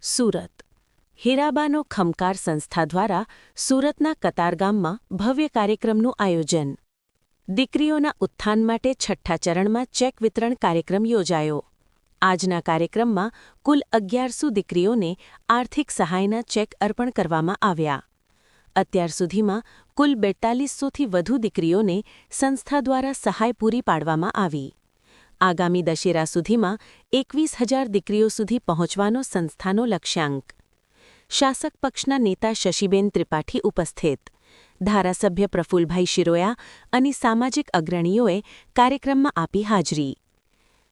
સુરત હીરાબાનો ખમકાર સંસ્થા દ્વારા સુરતના કતારગામમાં ભવ્ય કાર્યક્રમનું આયોજન। દીકરીઓના ઉત્થાન માટે છઠ્ઠા ચરણમાં ચેક વિતરણ કાર્યક્રમ યોજાયો। આજના કાર્યક્રમમાં કુલ 1100 દીકરીઓને આર્થિક સહાયના ચેક અર્પણ કરવામાં આવ્યા। અત્યાર સુધીમાં કુલ 4200થી વધુ દીકરીઓને સંસ્થા દ્વારા સહાય પૂરી પાડવામાં આવી। આગામી દશેરા સુધીમાં 21,000 દીકરીઓ સુધી પહોંચવાનો સંસ્થાનો લક્ષ્યાંક। શાસક પક્ષના નેતા શશીબેન ત્રિપાઠી ઉપસ્થિત, ધારાસભ્ય પ્રફુલભાઈ શિરોયા અને સામાજિક અગ્રણીઓએ કાર્યક્રમમાં આપી હાજરી।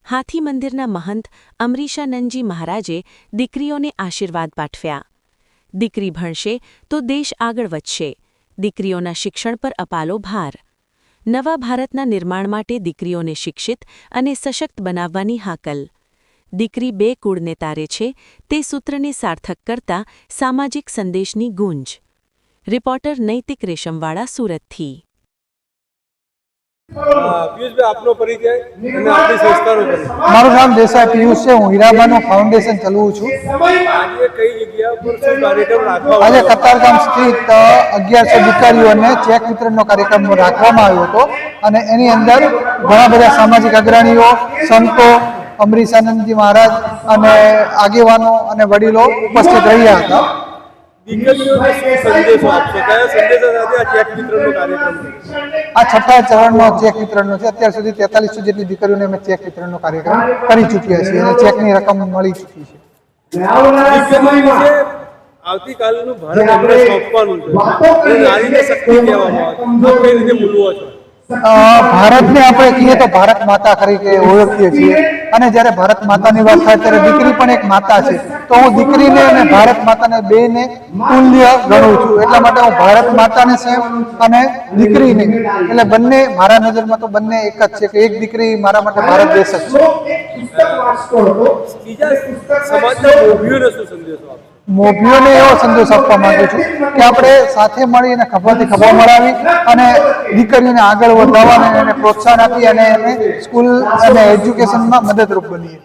હાથી મંદિરના મહંત અમરીશાનંદજી મહારાજે દીકરીઓને આશીર્વાદ પાઠવ્યા। દીકરી ભણશે તો દેશ આગળ વધશે, દીકરીઓના શિક્ષણ પર અપાલો ભાર। નવા ભારતના નિર્માણ માટે દીકરીઓને શિક્ષિત અને સશક્ત બનાવવાની હાકલ। દીકરી બે કુળને તારે છે તે સૂત્રને સાર્થક કરતા સામાજિક સંદેશની ગૂંજ। રિપોર્ટર નૈતિક રેશમવાળા, સુરતથી। આપનો પરિચય અને આપની સંસ્થાનો પરિચય। મારું નામ દેસાઈ પિયુષ છે। હું હીરાબાનું ફાઉન્ડેશન ચલાવું છું। આજે કઈ જગ્યા પર શું કાર્યક્રમ રાખવામાં આજે કતારગામ સ્થિત 1100 દીકરીઓને ચેક વિતરણનો કાર્યક્રમ રાખવામાં આવ્યો હતો અને એની અંદર ઘણા બધા સામાજિક અગ્રણીઓ, સંતો, અમરીશાનંદજી મહારાજ અને આગેવાનો અને વડીલો ઉપસ્થિત રહ્યા હતા। દીકરીઓને શું સંદેશો આપશો? કયા સંદેશા સાથે આ ચેક વિતરણનો કાર્યક્રમ છે? આ છઠ્ઠા ચરણનો ચેક વિતરણનો છે। અત્યાર સુધી 4300 જેટલી દીકરીઓને અમે ચેક વિતરણનો કાર્યક્રમ કરી ચૂક્યા છીએ અને ચેકની રકમ મળી ચૂકી છે। દીકરીઓ વિશે આવતીકાલનું ભારત એમને સોંપવાનું છે, નારીને શક્તિ કહેવામાં આવે છે, કઈ રીતે મૂલવો છો? ભારતને આપણે કહીએ તો ભારત માતા તરીકે ઓળખીએ છીએ અને જ્યારે ભારત માતાની વાત થાય ત્યારે દીકરી પણ એક માતા છે। તો હું દીકરીને અને ભારત માતાને બેને તુલ્ય ગણું છું। એટલા માટે હું ભારત માતાને સેમ અને દીકરીને, એટલે બંને મારા નજરમાં તો બંને એક જ છે કે એક દીકરી મારા માટે ભારત દેશ જ છે। બીજા સમાજના મોભીઓને શું સંદેશો આપશો? મોભીઓને એવો સંદેશ આપવા માંગુ છું કે આપણે સાથે મળીને ખભાથી ખભા મળાવી અને દીકરીઓને આગળ વધારવા અને એને પ્રોત્સાહન આપી અને એને સ્કૂલ અને એજ્યુકેશનમાં મદદરૂપ બનીએ।